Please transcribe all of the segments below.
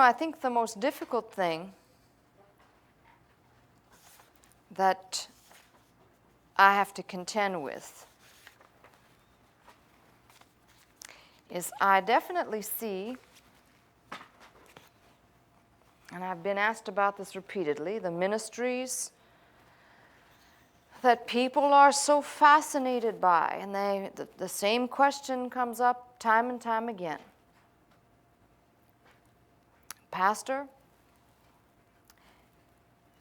I think the most difficult thing that I have to contend with is I definitely see, and I've been asked about this repeatedly, the ministries that people are so fascinated by, and the same question comes up time and time again. Pastor,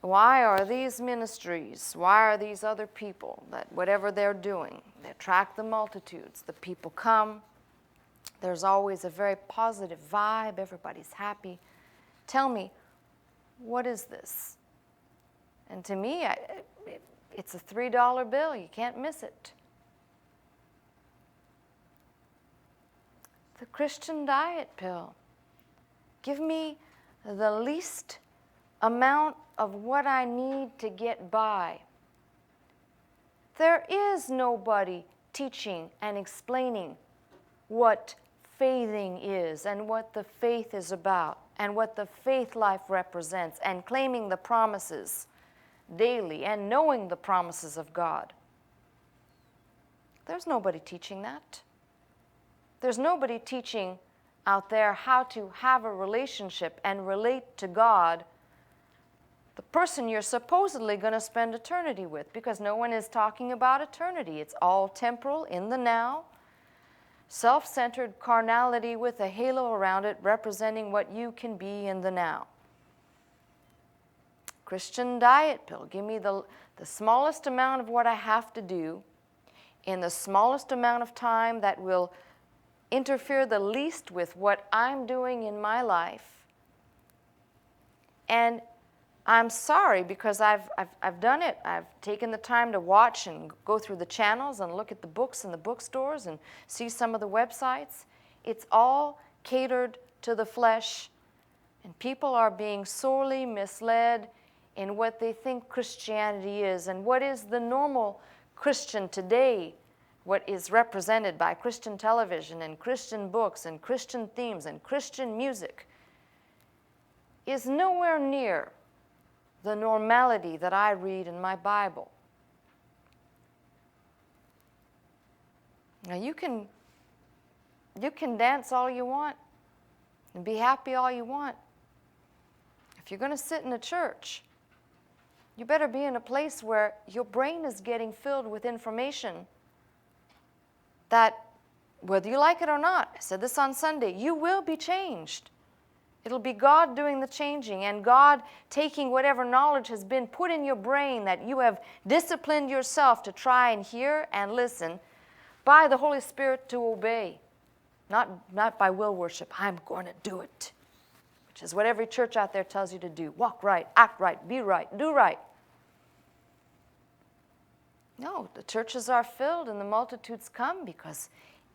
why are these ministries, why are these other people that whatever they're doing, they attract the multitudes, the people come, there's always a very positive vibe, everybody's happy. Tell me, what is this? And to me, it's a $3 bill. You can't miss it. The Christian diet pill. Give me the least amount of what I need to get by. There is nobody teaching and explaining what faithing is and what the faith is about and what the faith life represents and claiming the promises daily and knowing the promises of God. There's nobody teaching that. There's nobody teaching out there how to have a relationship and relate to God, the person you're supposedly going to spend eternity with, because no one is talking about eternity. It's all temporal, in the now, self-centered carnality with a halo around it representing what you can be in the now. Christian diet pill. Give me the smallest amount of what I have to do in the smallest amount of time that will interfere the least with what I'm doing in my life. And I'm sorry, because I've done it. I've taken the time to watch and go through the channels and look at the books in the bookstores and see some of the websites. It's all catered to the flesh, and people are being sorely misled in what they think Christianity is and what is the normal Christian today, what is represented by Christian television and Christian books and Christian themes and Christian music is nowhere near the normality that I read in my Bible. Now you can dance all you want and be happy all you want. If you're going to sit in a church, you better be in a place where your brain is getting filled with information that, whether you like it or not, I said this on Sunday, you will be changed. It'll be God doing the changing and God taking whatever knowledge has been put in your brain that you have disciplined yourself to try and hear and listen by the Holy Spirit to obey. Not by will worship. I'm going to do it, which is what every church out there tells you to do. Walk right, act right, be right, do right. No, the churches are filled and the multitudes come because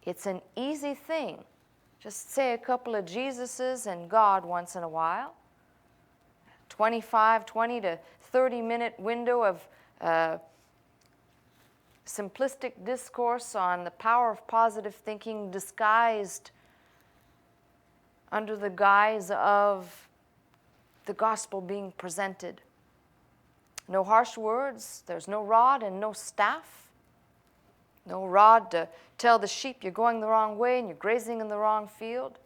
it's an easy thing. Just say a couple of Jesuses and God once in a while. 20 to 30-minute window of simplistic discourse on the power of positive thinking disguised under the guise of the gospel being presented. No harsh words, there's no rod and no staff. No rod to tell the sheep you're going the wrong way and you're grazing in the wrong field.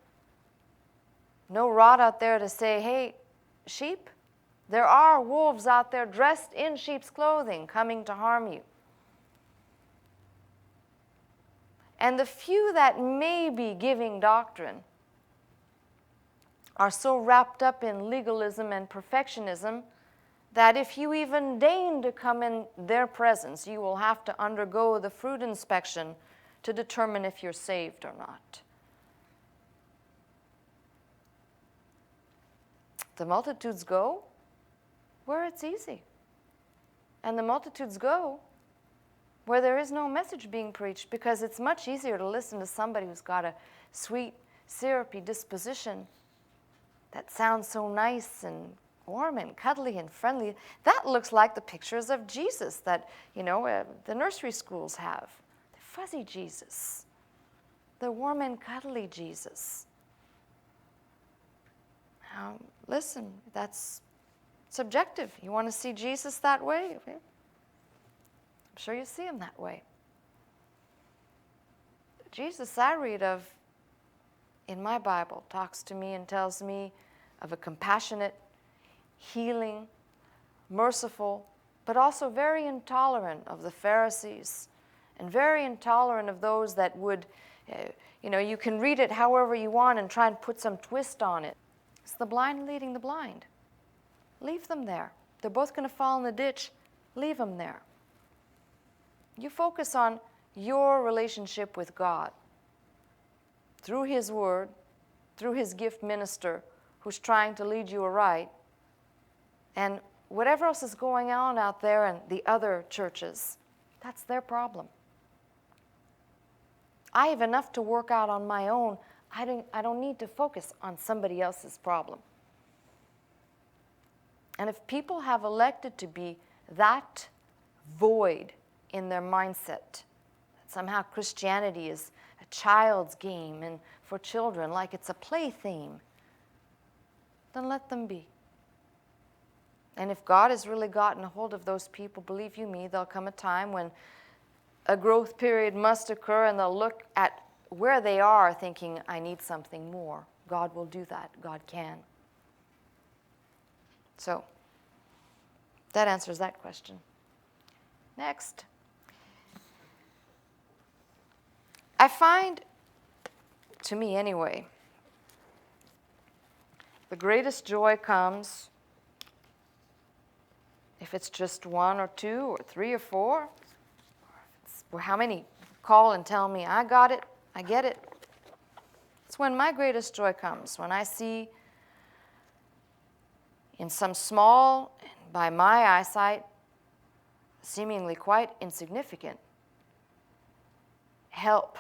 No rod out there to say, hey, sheep, there are wolves out there dressed in sheep's clothing coming to harm you. And the few that may be giving doctrine are so wrapped up in legalism and perfectionism that if you even deign to come in their presence, you will have to undergo the fruit inspection to determine if you're saved or not. The multitudes go where it's easy. And the multitudes go where there is no message being preached, because it's much easier to listen to somebody who's got a sweet, syrupy disposition that sounds so nice and warm and cuddly and friendly. That looks like the pictures of Jesus that, the nursery schools have. The fuzzy Jesus. The warm and cuddly Jesus. Now, listen, that's subjective. You want to see Jesus that way? Okay. I'm sure you see him that way. Jesus I read of in my Bible talks to me and tells me of a compassionate, healing, merciful, but also very intolerant of the Pharisees and very intolerant of those that would, you can read it however you want and try and put some twist on it. It's the blind leading the blind. Leave them there. They're both going to fall in the ditch. Leave them there. You focus on your relationship with God through His Word, through His gift minister who's trying to lead you aright, and whatever else is going on out there in the other churches, that's their problem. I have enough to work out on my own. I don't need to focus on somebody else's problem. And if people have elected to be that void in their mindset, that somehow Christianity is a child's game and for children, like it's a play theme, then let them be. And if God has really gotten a hold of those people, believe you me, there'll come a time when a growth period must occur and they'll look at where they are thinking, I need something more. God will do that. God can. So, that answers that question. Next. I find, to me anyway, the greatest joy comes if it's just one or two or three or four, or how many call and tell me, I got it, I get it. It's when my greatest joy comes, when I see in some small, by my eyesight, seemingly quite insignificant help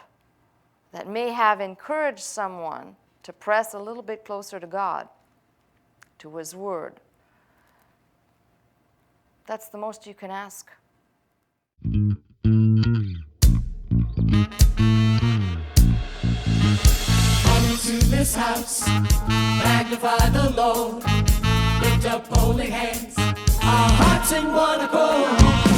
that may have encouraged someone to press a little bit closer to God, to His Word. That's the most you can ask. Come into this house, magnify the Lord, lift up holy hands, our hearts in one accord.